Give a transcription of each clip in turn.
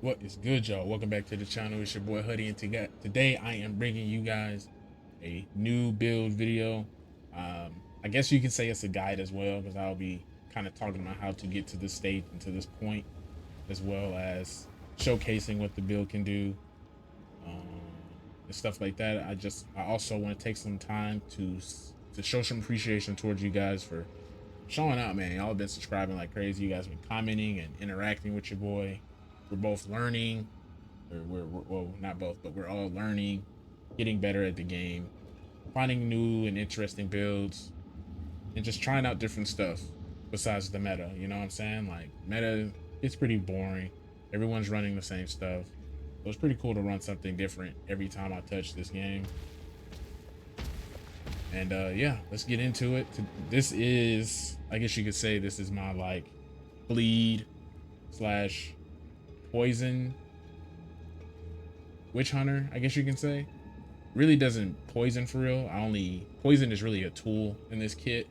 What is good, y'all? Welcome back to the channel. It's your boy Huddy, and today I am bringing you guys a new build video. I guess you can say it's a guide as well, because I'll be kind of talking about how to get to this stage and to this point, as well as showcasing what the build can do, um, and stuff like that. I also want to take some time to show some appreciation towards you guys for showing out, man. Y'all have been subscribing like crazy. You guys have been commenting and interacting with your boy. We're both learning, or we're well, not both, but we're all learning, getting better at the game, finding new and interesting builds, and just trying out different stuff besides the meta. You know what I'm saying? Like meta, it's pretty boring. Everyone's running the same stuff. So it's pretty cool to run something different every time I touch this game. And yeah, let's get into it. This is, I guess you could say, this is my like bleed slash poison witchhunter, I guess you can say. Really doesn't poison for real. I only poison is really a tool in this kit,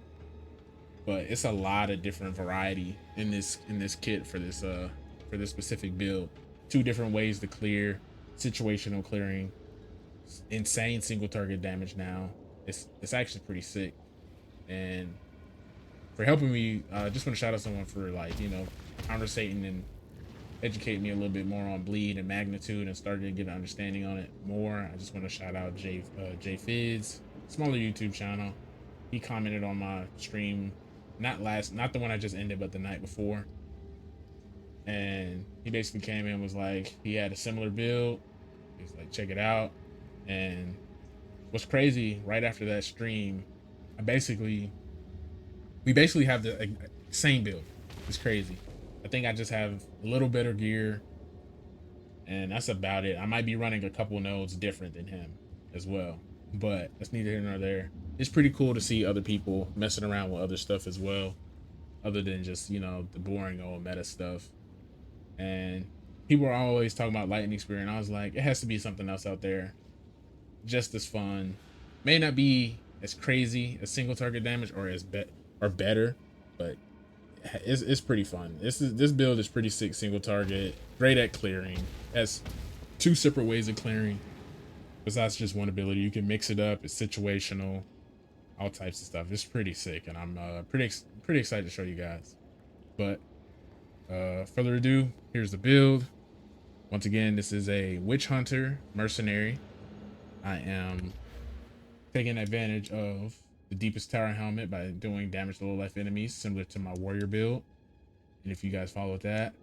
but it's a lot of different variety in this kit for this specific build. Two different ways to clear, situational clearing, insane single target damage now. It's actually pretty sick. And for helping me, just want to shout out someone for like, conversating and educate me a little bit more on bleed and magnitude and started to get an understanding on it more. I just want to shout out J Fizz, smaller YouTube channel. He commented on my stream, not the one I just ended, but the night before. And he basically came in and was like, he had a similar build. He's like, check it out. And what's crazy, right after that stream, I basically we basically have the same build. It's crazy. I think I just have a little better gear, and that's about it. I might be running a couple nodes different than him as well, but that's neither here nor there. It's pretty cool to see other people messing around with other stuff as well, other than just the boring old meta stuff. And people are always talking about lightning spear, and I was like, it has to be something else out there, just as fun. May not be as crazy as single target damage or or better, but it's pretty fun. This build is pretty sick single target, great at clearing. Has two separate ways of clearing besides just one ability. You can mix it up. It's situational, all types of stuff. It's pretty sick, and I'm pretty excited to show you guys. But further ado, here's the build. Once again, this is a witch hunter mercenary. I am taking advantage of the deepest tower helmet by doing damage to low life enemies, similar to my warrior build. And if you guys follow that,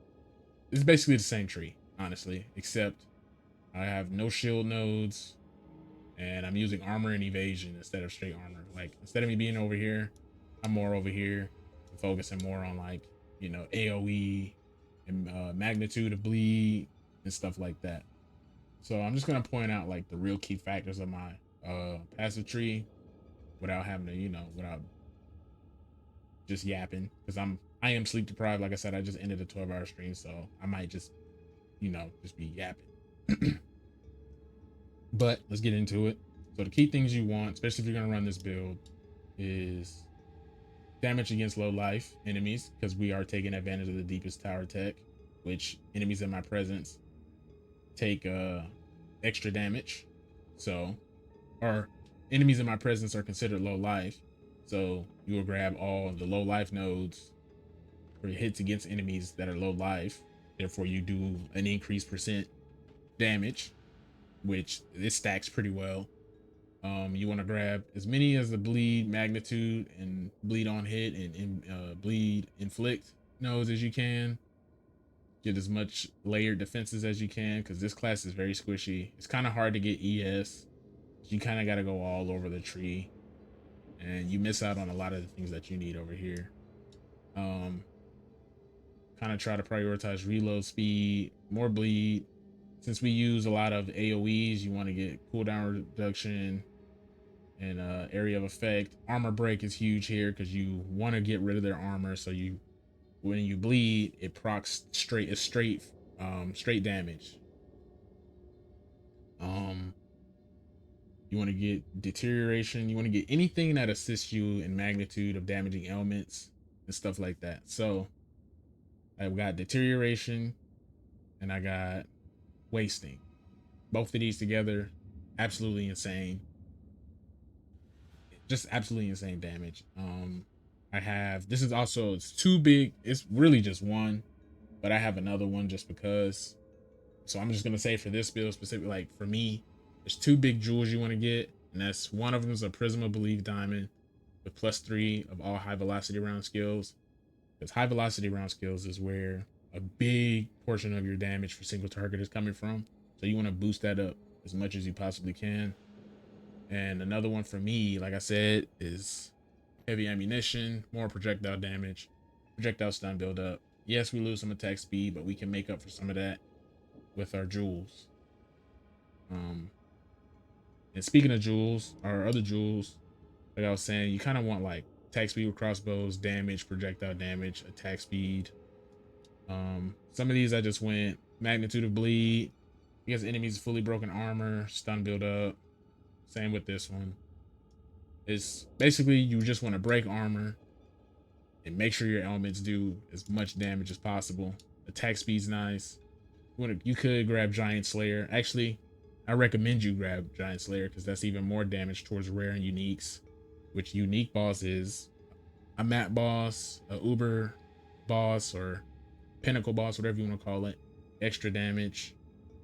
it's basically the same tree, honestly, except I have no shield nodes and I'm using armor and evasion instead of straight armor. Like, instead of me being over here, I'm more over here, focusing more on like, AoE and magnitude of bleed and stuff like that. So I'm just gonna point out like the real key factors of my passive tree without having to, without just yapping, because I am sleep deprived. Like I said, I just ended a 12-hour stream, so I might just just be yapping. But let's get into it. So the key things you want, especially if you're gonna run this build, is damage against low life enemies, because we are taking advantage of the deepest tower tech, which enemies in my presence take extra damage. So, or enemies in my presence are considered low life. So you will grab all the low life nodes for hits against enemies that are low life. Therefore, you do an increased percent damage, which it stacks pretty well. You want to grab as many as the bleed magnitude and bleed on hit and bleed inflict nodes as you can. Get as much layered defenses as you can, because this class is very squishy. It's kind of hard to get ES. You kind of got to go all over the tree, and you miss out on a lot of the things that you need over here. Kind of try to prioritize reload speed, more bleed. Since we use a lot of AoEs, you want to get cooldown reduction and area of effect. Armor break is huge here, because you want to get rid of their armor, so you, when you bleed, it procs straight damage. You want to get deterioration. You want to get anything that assists you in magnitude of damaging elements and stuff like that. So I've got deterioration, and I got wasting. Both of these together, absolutely insane. Just absolutely insane damage. I have, this is also, it's too big. It's really just one, but I have another one just because. So I'm just gonna say for this build specifically, like for me, there's two big jewels you want to get, and that's one of them is a Prism of Belief diamond with +3 of all high velocity round skills. Because high velocity round skills is where a big portion of your damage for single target is coming from. So you want to boost that up as much as you possibly can. And another one for me, like I said, is heavy ammunition, more projectile damage, projectile stun build up. Yes, we lose some attack speed, but we can make up for some of that with our jewels. And speaking of jewels, our other jewels, like I was saying, you kind of want like attack speed with crossbows, damage, projectile damage, attack speed. Some of these I just went magnitude of bleed. Because enemies fully broken armor, stun build up. Same with this one. It's basically you just want to break armor and make sure your elements do as much damage as possible. Attack speed's nice. You could grab Giant Slayer. Actually, I recommend you grab Giant Slayer because that's even more damage towards rare and uniques. Which unique boss is a map boss, a Uber boss, or pinnacle boss, whatever you want to call it. Extra damage,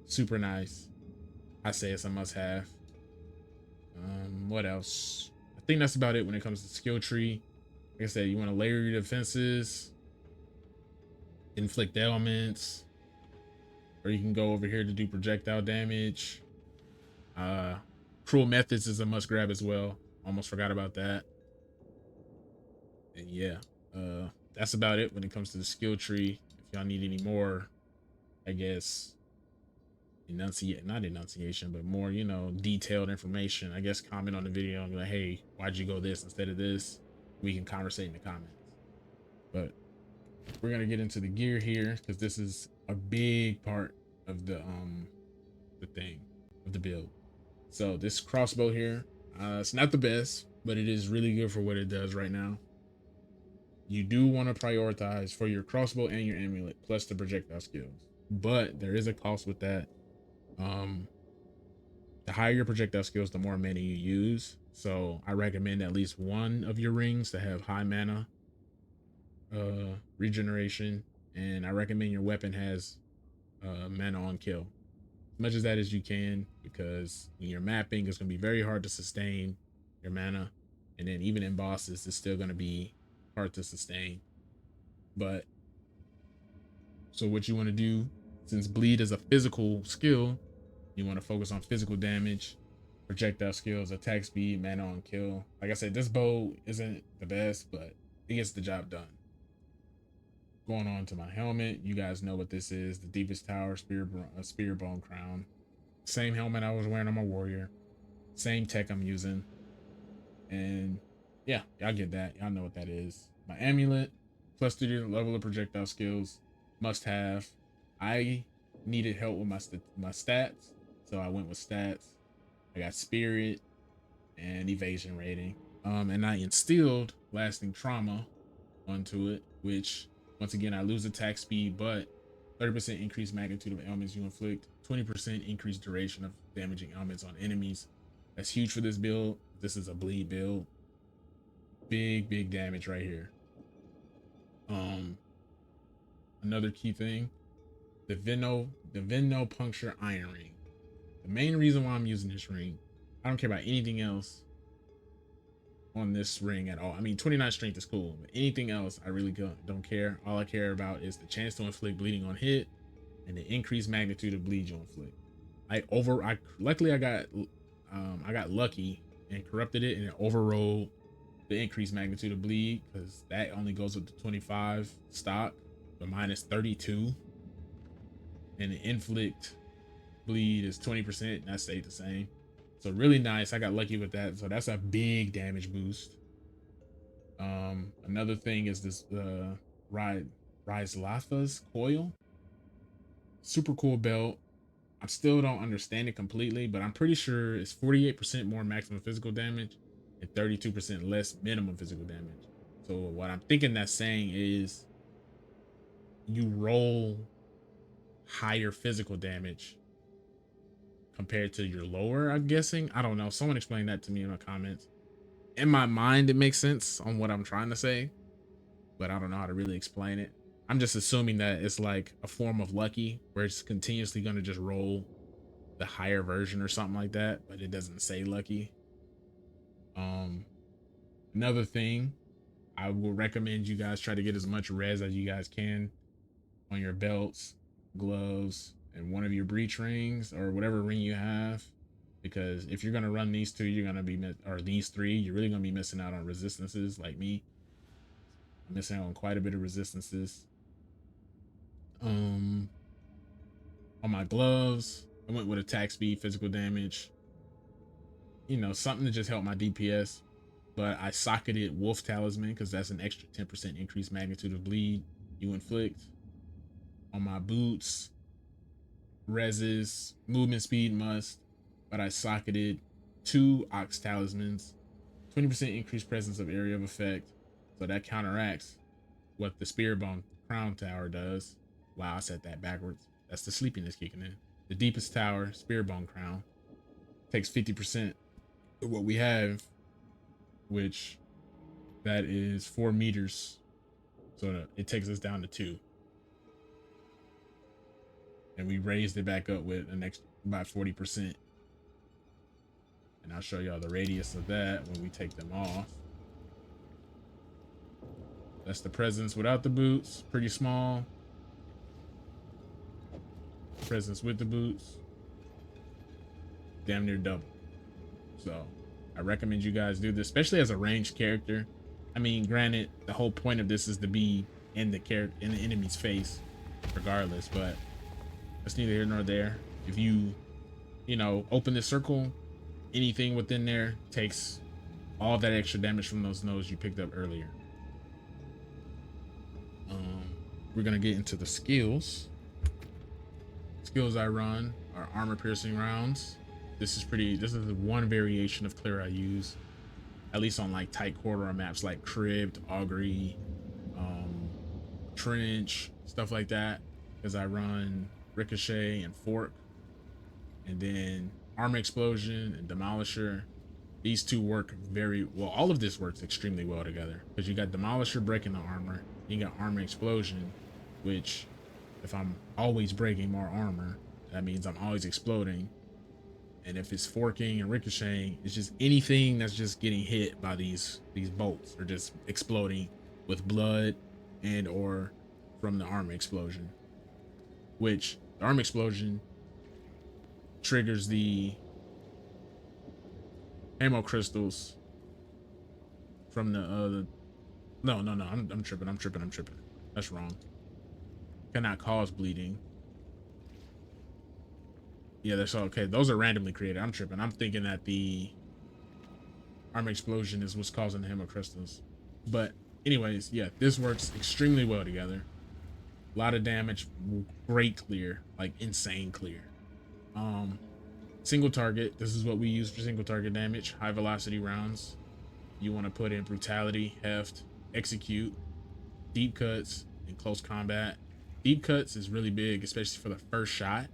super nice. I say it's a must-have. What else? I think that's about it when it comes to skill tree. Like I said, you want to layer your defenses, inflict elements, or you can go over here to do projectile damage. Cruel methods is a must grab as well. Almost forgot about that. And yeah, that's about it when it comes to the skill tree. If y'all need any more, I guess not enunciation, but more, detailed information, I guess comment on the video and be like, hey, why'd you go this instead of this? We can conversate in the comments. But we're gonna get into the gear here because this is a big part of the thing of the build. So this crossbow here, it's not the best, but it is really good for what it does right now. You do want to prioritize for your crossbow and your amulet plus the projectile skills, but there is a cost with that. The higher your projectile skills, the more mana you use. So I recommend at least one of your rings to have high mana regeneration, and I recommend your weapon has mana on kill as much as that as you can, because when you're mapping, it's going to be very hard to sustain your mana, and then even in bosses, it's still going to be hard to sustain. But so what you want to do, since bleed is a physical skill, you want to focus on physical damage, projectile skills, attack speed, mana on kill. Like I said, this bow isn't the best, but it gets the job done. Going on to my helmet, you guys know what this is: the deepest tower, spear bone crown. Same helmet I was wearing on my warrior, same tech I'm using, and yeah, y'all get that. Y'all know what that is. My amulet, +3 level of projectile skills, must have. I needed help with my stats, so I went with stats. I got spirit and evasion rating. And I instilled lasting trauma onto it, which once again I lose attack speed, but 30% increased magnitude of ailments you inflict, 20% increased duration of damaging ailments on enemies. That's huge for this build. This is a bleed build. Big damage right here. Another key thing, the Veno puncture iron ring. The main reason why I'm using this ring, I don't care about anything else on this ring at all. I mean, 29 strength is cool, but anything else I really don't care. All I care about is the chance to inflict bleeding on hit and the increased magnitude of bleed you inflict. Luckily I got lucky and corrupted it, and it overrode the increased magnitude of bleed, because that only goes with the 25 stock, but mine is 32, and the inflict bleed is 20%, and that stayed the same. So really nice. I got lucky with that. So that's a big damage boost. Another thing is this Latha's coil. Super cool belt. I still don't understand it completely, but I'm pretty sure it's 48% more maximum physical damage and 32% less minimum physical damage. So what I'm thinking that's saying is you roll higher physical damage compared to your lower, I'm guessing. I don't know. Someone explain that to me in the comments. In my mind, it makes sense on what I'm trying to say, but I don't know how to really explain it. I'm just assuming that it's like a form of lucky where it's continuously going to just roll the higher version or something like that, but it doesn't say lucky. Another thing, I will recommend you guys try to get as much res as you guys can on your belts, gloves, and one of your breach rings or whatever ring you have, because if you're going to run these two, you're going to be or these three, you're really going to be missing out on resistances. Like me, I'm missing out on quite a bit of resistances. On my gloves, I went with attack speed, physical damage, you know, something to just help my DPS. But I socketed Wolf Talisman because that's an extra 10% increased magnitude of bleed you inflict. On my boots, reses, movement speed must, but I socketed 2 Ox Talismans, 20% increased presence of area of effect, so that counteracts what the Spearbone Crown Tower does. Wow, I said that backwards. That's the sleepiness kicking in. The deepest tower, Spearbone Crown, takes 50% of what we have, which that is 4 meters. So it takes us down to 2. And we raised it back up with an extra by 40%. And I'll show y'all the radius of that when we take them off. That's the presence without the boots, pretty small. Presence with the boots, damn near double. So I recommend you guys do this, especially as a ranged character. I mean, granted, the whole point of this is to be in the enemy's face regardless, but that's neither here nor there. If you know, open the circle, anything within there takes all that extra damage from those nodes you picked up earlier. We're gonna get into the skills. Skills I run are armor piercing rounds. This is one variation of clear I use, at least on like tight corridor maps like Crypt, Augury, Trench, stuff like that, because I run Ricochet and Fork. And then Armor Explosion and Demolisher. These two work very well. All of this works extremely well together, because you got Demolisher breaking the armor, you got Armor Explosion, which if I'm always breaking more armor, that means I'm always exploding. And if it's forking and ricocheting, it's just anything that's just getting hit by these bolts or just exploding with blood and or from the armor explosion. Which the armor explosion triggers the ammo crystals from the no, I'm tripping. That's wrong. Cannot cause bleeding. Yeah, that's okay. Those are randomly created. I'm tripping. I'm thinking that the armor explosion is what's causing the hemo crystals. But anyways, yeah, this works extremely well together. A lot of damage, great clear, like insane clear. Single target. This is what we use for single target damage. High velocity rounds. You want to put in brutality, heft, execute, deep cuts, and close combat. Deep cuts is really big, especially for the first shot,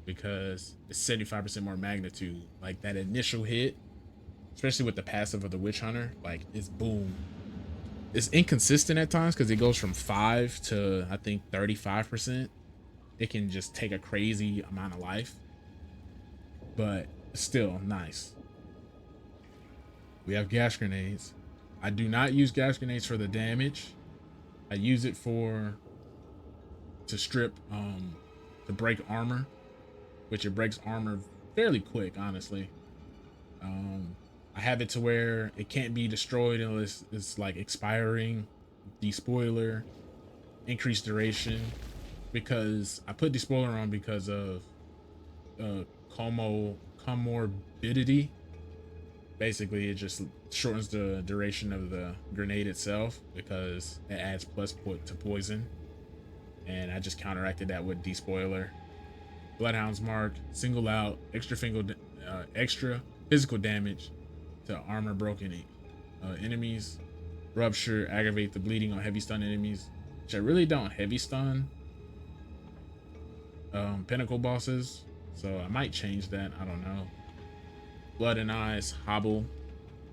because it's 75% more magnitude. Like that initial hit, especially with the passive of the witchhunter, like it's boom. It's inconsistent at times because it goes from 5 to I think 35%. It can just take a crazy amount of life, but still nice. We have gas grenades. I do not use gas grenades for the damage. I use it to strip, to break armor, which it breaks armor fairly quick, honestly. I have it to where it can't be destroyed unless it's like expiring, despoiler, increased duration, because I put despoiler on because of comorbidity. Basically, it just shortens the duration of the grenade itself because it adds plus to poison, and I just counteracted that with despoiler. Bloodhound's Mark, single out, extra physical damage to armor broken enemies. Rupture, aggravate the bleeding on heavy stun enemies, which I really don't heavy stun. pinnacle bosses, so I might change that. I don't know. Blood and Eyes Hobble,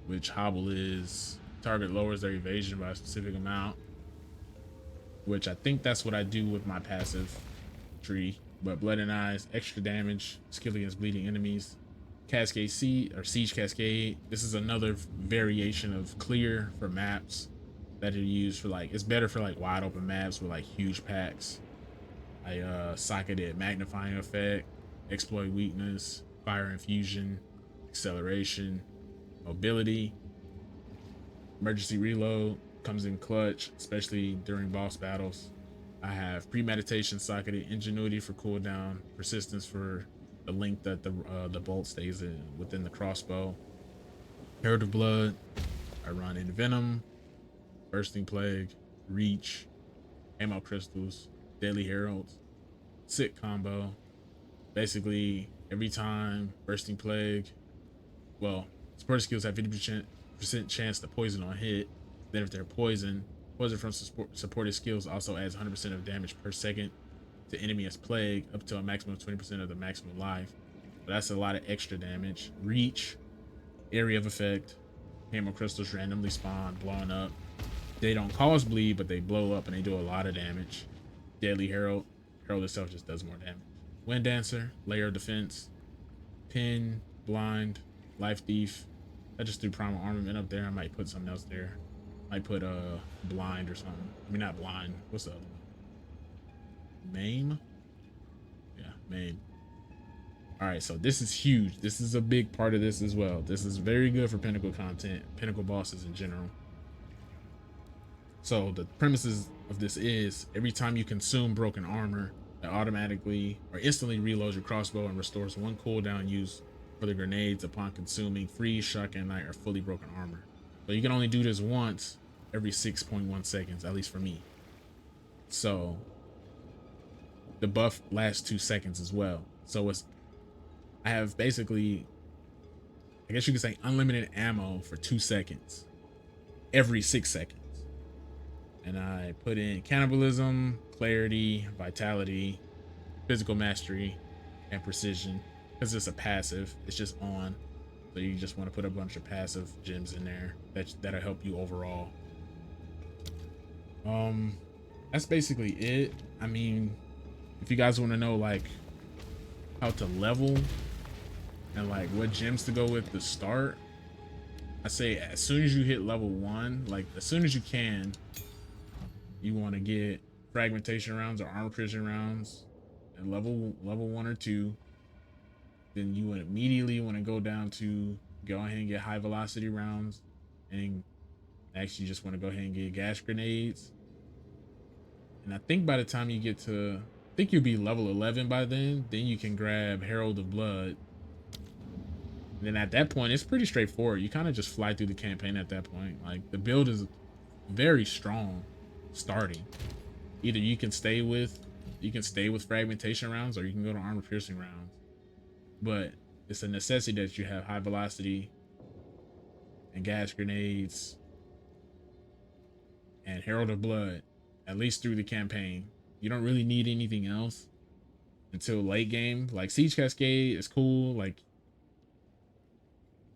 which Hobble is target lowers their evasion by a specific amount, which I think that's what I do with my passive tree. But Blood and Eyes, extra damage, skill against bleeding enemies. Cascade Seed or Siege Cascade. This is another variation of clear for maps that are used for like, it's better for like wide open maps with like huge packs. I socketed magnifying effect, exploit weakness, fire infusion, acceleration, mobility, emergency reload, comes in clutch, especially during boss battles. I have premeditation socketed, ingenuity for cooldown, persistence for the length that the bolt stays in within the crossbow. Herald of Blood, I run in Venom, Bursting Plague, Reach, Ammo Crystals, Deadly Heralds, Sick combo. Basically, every time Bursting Plague, well, support skills have 50% chance to poison on hit. Then if they're poison from supported skills also adds 100% of damage per second to enemy as plague, up to a maximum of 20% of the maximum life. But that's a lot of extra damage. Reach, area of effect, hammer crystals randomly spawn, blowing up. They don't cause bleed, but they blow up and they do a lot of damage. Deadly Herald, Herald itself just does more damage. Wind Dancer, layer of defense, pin, blind, life thief. I just threw primal armament up there. I might put something else there. Might put blind or something. I mean, not blind. What's the other one? Maim? Yeah, maim. All right, so this is huge. This is a big part of this as well. This is very good for pinnacle content, pinnacle bosses in general. So the premises of this is every time you consume broken armor, it automatically or instantly reloads your crossbow and restores one cooldown used for the grenades upon consuming freeze, shock, and night or fully broken armor. So you can only do this once every 6.1 seconds, at least for me. So the buff lasts 2 seconds as well. So I have basically, I guess you could say, unlimited ammo for 2 seconds every 6 seconds. And I put in cannibalism, clarity, vitality, physical mastery, and precision. Because it's a passive, it's just on. So you just want to put a bunch of passive gems in there that'll help you overall. That's basically it. I mean, if you guys want to know like how to level and like what gems to go with to start, I say as soon as you hit level 1, like as soon as you can, you want to get fragmentation rounds or armor piercing rounds at level 1 or 2. Then you would immediately want to go down to go ahead and get high velocity rounds, and actually just want to go ahead and get gas grenades. And I think by the time you get to, I think you'll be level 11 by then you can grab Herald of Blood. And then at that point, it's pretty straightforward. You kind of just fly through the campaign at that point. Like the build is very strong starting. Either you can stay with fragmentation rounds, or you can go to armor piercing rounds. But it's a necessity that you have high velocity and gas grenades and Herald of Blood at least through the campaign. You don't really need anything else until late game. Like Siege Cascade is cool. Like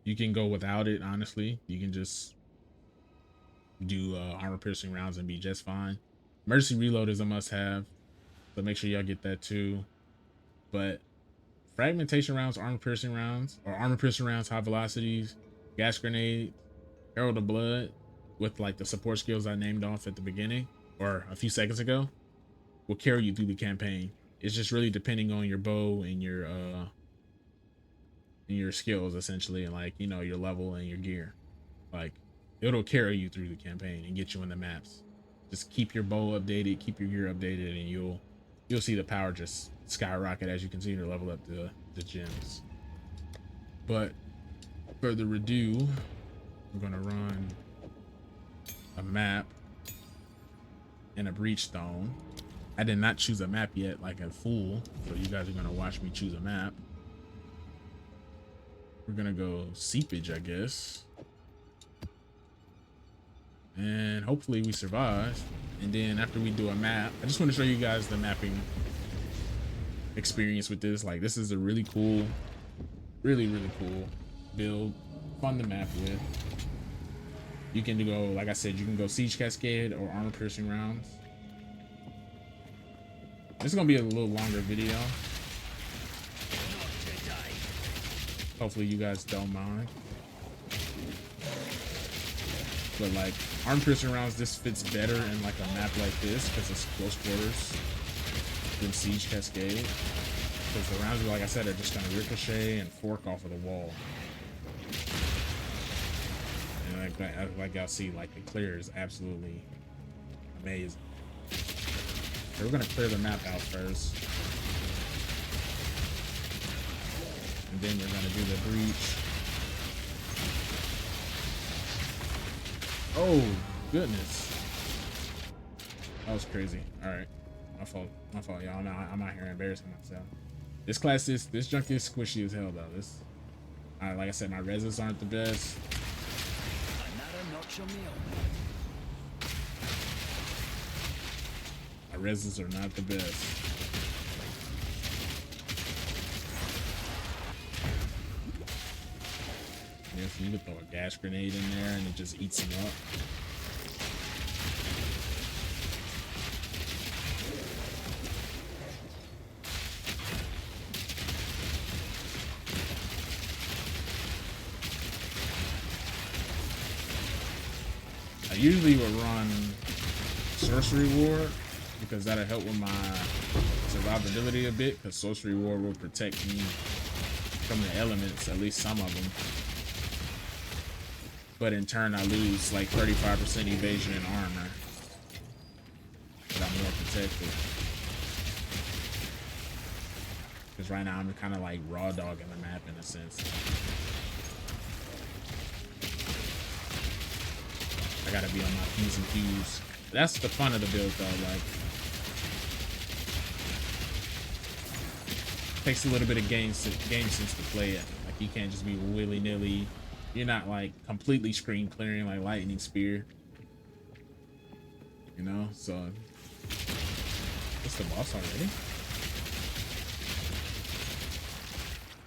you can go without it, honestly. You can just do armor piercing rounds and be just fine. Emergency reload is a must have, so make sure y'all get that too. But fragmentation rounds, armor piercing rounds, high velocities, gas grenade, Herald of Blood with like the support skills I named off at the beginning or a few seconds ago will carry you through the campaign. It's just really depending on your bow and your skills essentially, and like, you know, your level and your gear. Like it'll carry you through the campaign and get you in the maps. Just keep your bow updated, keep your gear updated, and you'll see the power just skyrocket as you continue to level up the gems. But further ado, we're gonna run a map and a breachstone. I did not choose a map yet like a fool, so you guys are gonna watch me choose a map. We're gonna go seepage, I guess, and hopefully we survive. And then after we do a map, I just want to show you guys the mapping experience with this. Like, this is a really cool, really cool build, fun to map with. You can go, like I said, you can go siege cascade or armor piercing rounds. This is gonna be a little longer video. Hopefully you guys don't mind. But like armor piercing rounds, this fits better in like a map like this because it's close quarters than siege cascade. Because the rounds, like I said, are just gonna ricochet and fork off of the wall. And like y'all see, like the clear is absolutely amazing. So we're gonna clear the map out first, and then we're gonna do the breach. Oh goodness, that was crazy. All right, my fault, y'all. I'm out here embarrassing myself. This class this junk is squishy as hell though. This, like I said, my reses aren't the best. My reses are not the best. Yeah, so you can throw a gas grenade in there and it just eats them up. I usually would run Sorcery Ward because that'll help with my survivability a bit, because Sorcery Ward will protect me from the elements, at least some of them. But in turn, I lose like 35% evasion and armor. But I'm more protected. Because right now I'm kind of like raw dogging the map in a sense. I gotta be on my P's and Q's. That's the fun of the build though, like. Takes a little bit of game sense to play it. Like you can't just be willy-nilly. You're not like completely screen clearing like lightning spear. You know, so it's the boss already.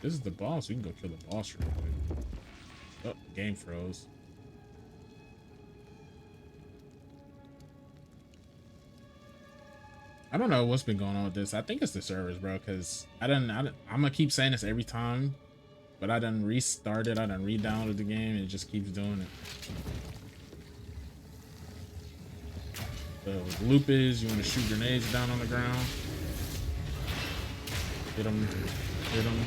This is the boss. We can go kill the boss real quick. Oh, game froze. I don't know what's been going on with this. I think it's the servers, bro, because I'm gonna keep saying this every time, but I done restarted, I done re-downloaded the game, and it just keeps doing it. The loop is, you want to shoot grenades down on the ground. Hit them, hit them,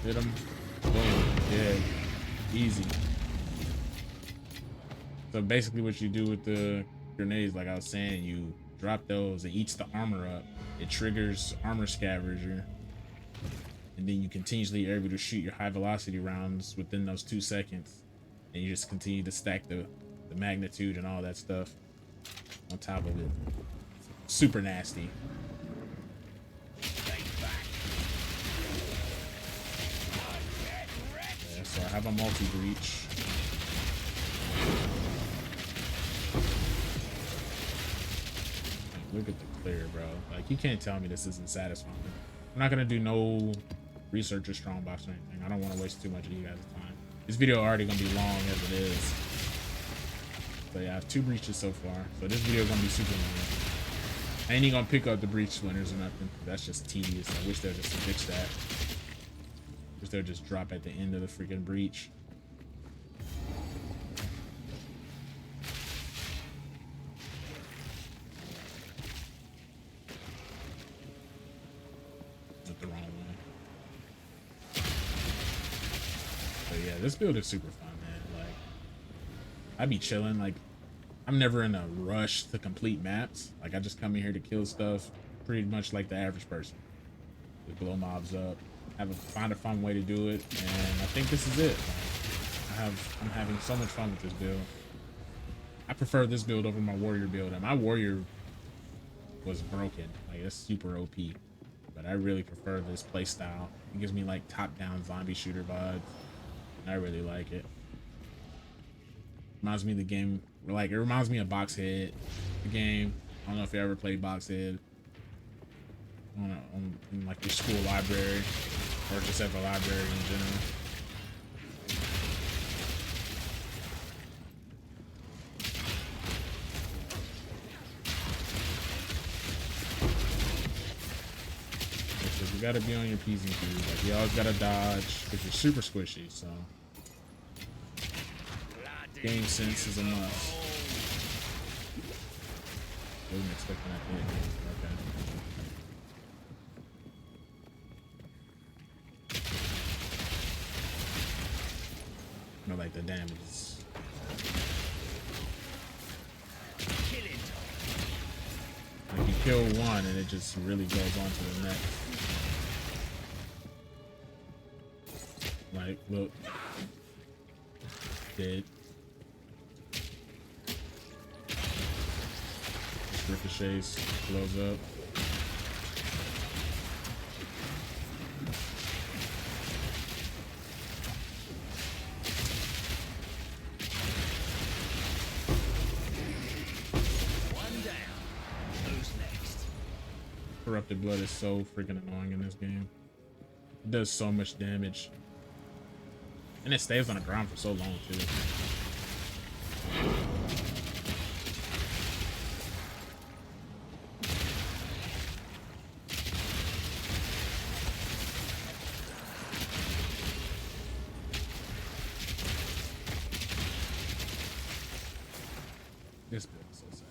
hit them. Boom, yeah, easy. So basically what you do with the grenades, like I was saying, you drop those, it eats the armor up, it triggers armor scavenger, and then you continuously are able to shoot your high velocity rounds within those 2 seconds, and you just continue to stack the magnitude and all that stuff on top of it. Super nasty. Yeah, so I have a multi-breach. Look at the clear, bro. Like, you can't tell me this isn't satisfying. I'm not gonna do no research or strongbox or anything. I don't want to waste too much of you guys' time. This video already gonna be long as it is. So yeah, I have 2 breaches so far. So this video gonna be super long. I ain't even gonna pick up the breach splinters or nothing. That's just tedious. I wish they'd just fix that. Wish they'd just drop at the end of the freaking breach. The wrong one. But yeah, this build is super fun, man. Like, I be chilling. Like, I'm never in a rush to complete maps. Like, I just come in here to kill stuff, pretty much like the average person. Just blow mobs up, find a fun way to do it, and I think this is it. Like, I'm having so much fun with this build. I prefer this build over my warrior build, and my warrior was broken. Like, it's super OP. But I really prefer this playstyle. It gives me like top-down zombie shooter vibes. I really like it. Reminds me of the game, like it reminds me of Boxhead, the game. I don't know if you ever played Boxhead. in like your school library or just at the library in general. You gotta be on your P's and Q's. Like you always gotta dodge because you're super squishy. So game sense is a must. I wasn't expecting that to hit me. Okay. No, like the damage is. Like you kill one and it just really goes on to the next. Like, look. Dead. Just ricochets, blows up. One down. Who's next? Corrupted blood is so freaking annoying in this game. It does so much damage. And it stays on the ground for so long, too. This build is so sexy.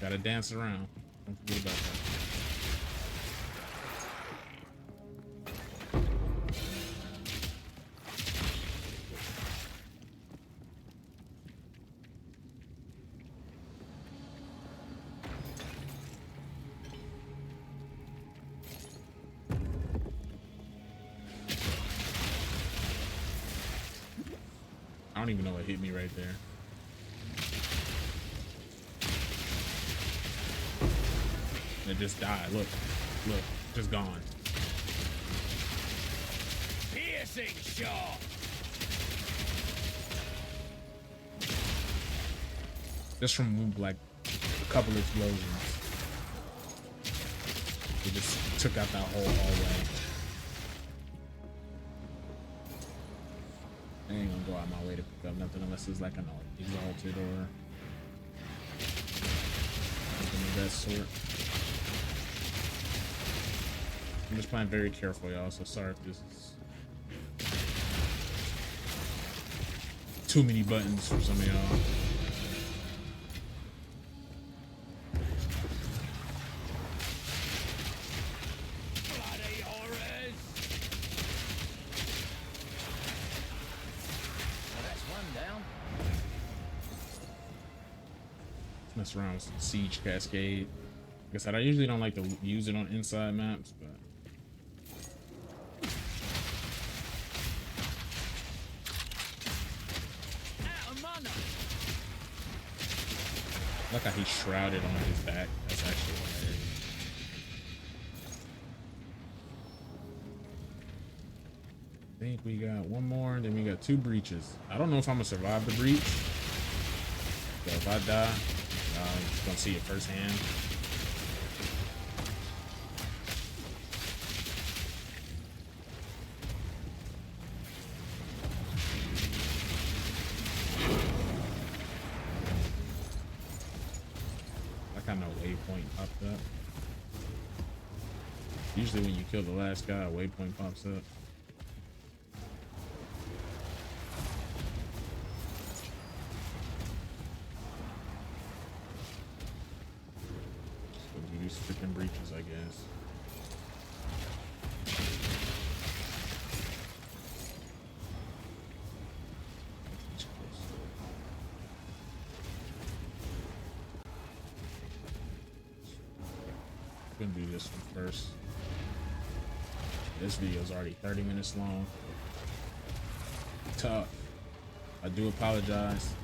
Gotta dance around. Don't forget about that. I don't even know what hit me right there. It just died. Look, look, just gone. Piercing shot. Just from like a couple explosions. It just took out that whole hallway. I ain't gonna go out my way to pick up nothing unless it's like an exalted or something of that sort. I'm just playing very careful, y'all, so sorry if this is too many buttons for some of y'all. Mess around with some siege cascade. Like I said, I usually don't like to use it on inside maps, but look how he's shrouded on his back. That's actually hilarious. I think we got one more, and then we got 2 breaches. I don't know if I'm gonna survive the breach. So if I die, I'm just gonna see it firsthand. That kind of waypoint popped up. Usually when you kill the last guy, a waypoint pops up. These freaking breaches, I guess. Gonna do this one first. This video is already 30 minutes long. Tough. I do apologize.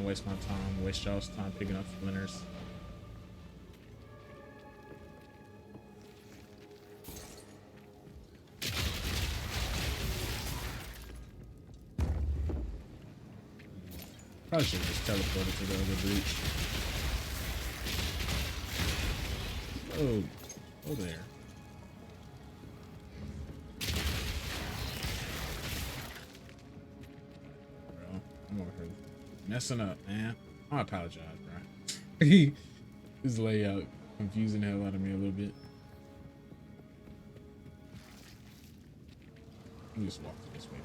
waste my time, waste y'all's time picking up splinters. Probably should have just teleported to the other breach. Oh there. Bro, I'm over here messing up, man. I apologize, bro. This layout confusing the hell out of me a little bit. Let me just walk this way.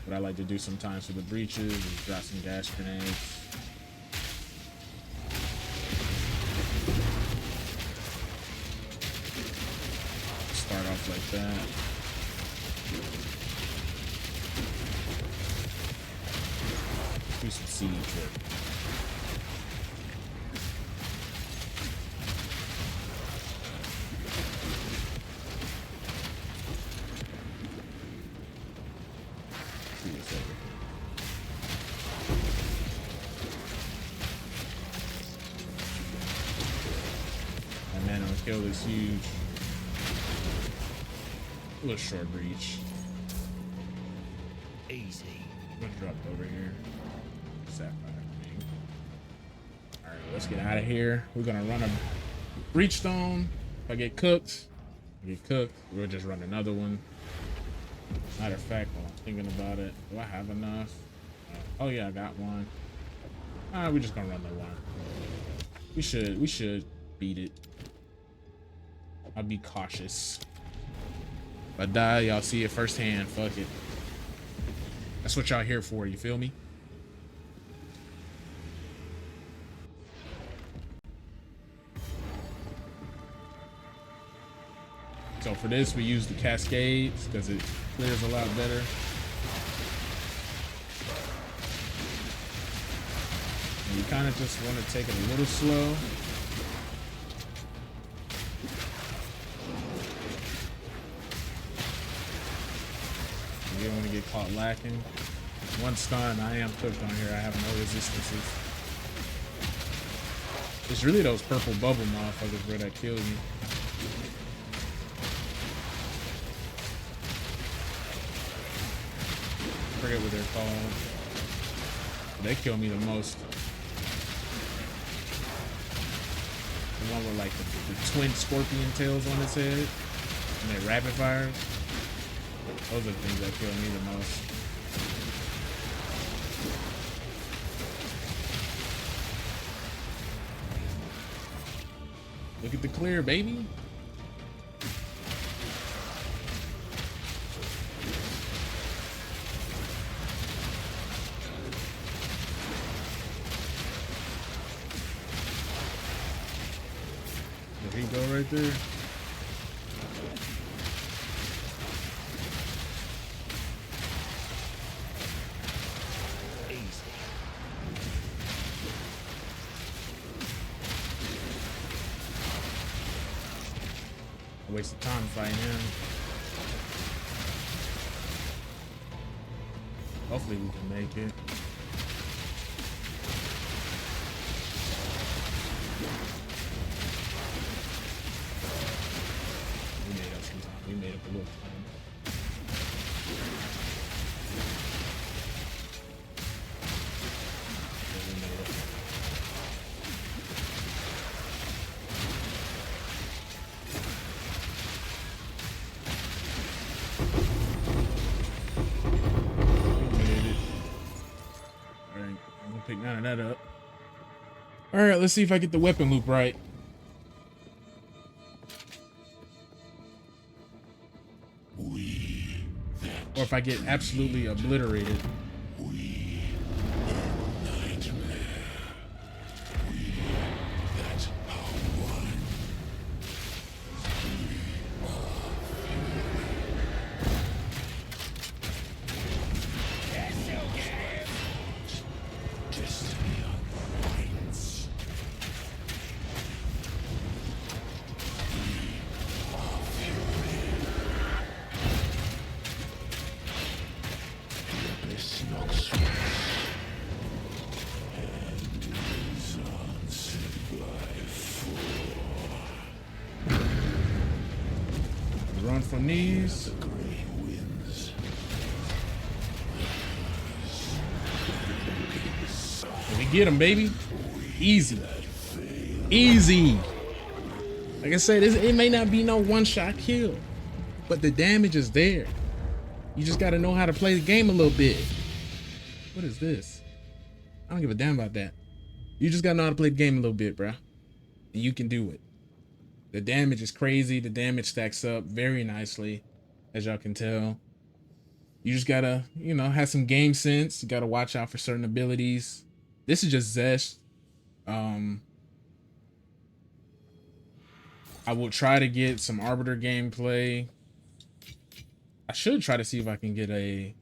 What I like to do sometimes for the breaches is drop some gas grenades. Start off like that. Let's do some siege work. Kill is huge. A little short reach. Easy. What dropped over here? Sapphire thing. Alright, let's get out of here. We're gonna run a breach stone. If I get cooked, we'll just run another one. Matter of fact, while I'm thinking about it, do I have enough? Oh yeah, I got one. We're just gonna run the one. We should beat it. I'll be cautious. If I die, y'all see it firsthand. Fuck it. That's what y'all here for, you feel me? So for this, we use the cascades because it clears a lot better. And you kind of just want to take it a little slow. You don't want to get caught lacking. One stun, I am cooked on here. I have no resistances. It's really those purple bubble motherfuckers, bro, that kill you. I forget what they're called. They kill me the most. The one with like the twin scorpion tails on its head. And they rapid fires. Those are the things that kill me the most. Look at the clear, baby. There he go right there. Waste of time fighting him. Hopefully we can make it. We made up some time. We made up a little time. Pick none of that up. All right, let's see if I get the weapon loop right. Or if I get absolutely obliterated. from these. Let me get him, baby. Easy. Easy. Like I said, it may not be no one-shot kill, but the damage is there. You just got to know how to play the game a little bit. What is this? I don't give a damn about that. You just got to know how to play the game a little bit, bruh. And you can do it. The damage is crazy. The damage stacks up very nicely, as y'all can tell. You just got to, you know, have some game sense. You got to watch out for certain abilities. This is just Zesh. I will try to get some Arbiter gameplay. I should try to see if I can get a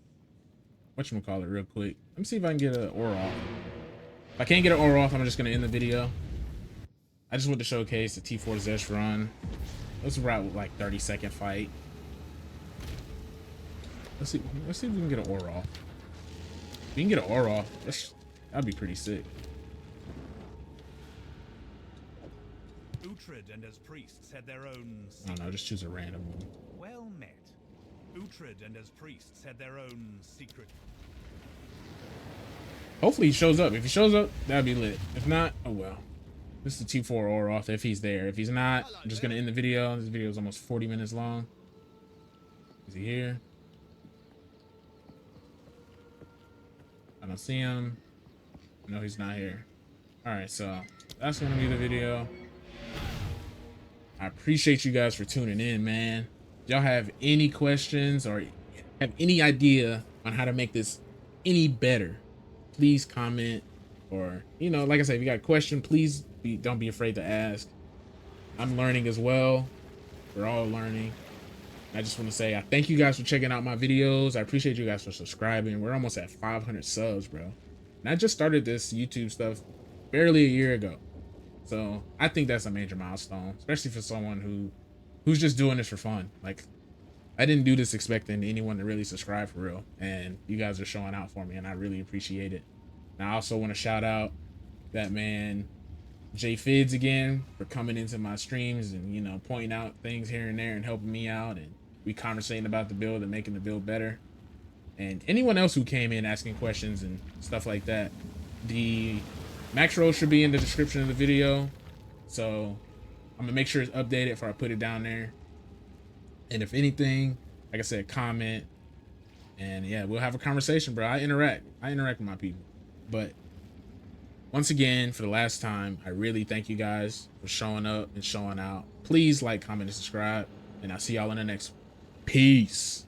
whatchamacallit real quick. Let me see if I can get an Oroth. If I can't get an Oroth, I'm just gonna end the video. I just want to showcase the T4 Zesh run. Let's route with like 30-second fight. Let's see if we can get an Oroth. If we can get an Oroth, that'd be pretty sick. Uhtred and his priests had their own. I don't know, just choose a random one. Well met. Uhtred and his priests had their own secret. Hopefully he shows up. If he shows up, that'd be lit. If not, oh well. This is the T4 Oroth if he's there. If he's not, I'm just gonna end the video. This video is almost 40 minutes long. Is he here? I don't see him. No, he's not here. Alright, so that's gonna be the video. I appreciate you guys for tuning in, man. If y'all have any questions or have any idea on how to make this any better, please comment. Or, you know, like I said, if you got a question, please don't be afraid to ask. I'm learning as well. We're all learning. I just want to say I thank you guys for checking out my videos. I appreciate you guys for subscribing. We're almost at 500 subs, bro. And I just started this YouTube stuff barely a year ago. So I think that's a major milestone, especially for someone who's just doing this for fun. Like, I didn't do this expecting anyone to really subscribe for real. And you guys are showing out for me, and I really appreciate it. And I also want to shout out that man, J Fids, again, for coming into my streams and, you know, pointing out things here and there and helping me out. And we conversating about the build and making the build better. And anyone else who came in asking questions and stuff like that, the max roll should be in the description of the video. So I'm gonna make sure it's updated before I put it down there. And if anything, like I said, comment. And yeah, we'll have a conversation, bro. I interact with my people. But once again, for the last time, I really thank you guys for showing up and showing out. Please like, comment, and subscribe. And I'll see y'all in the next one. Peace.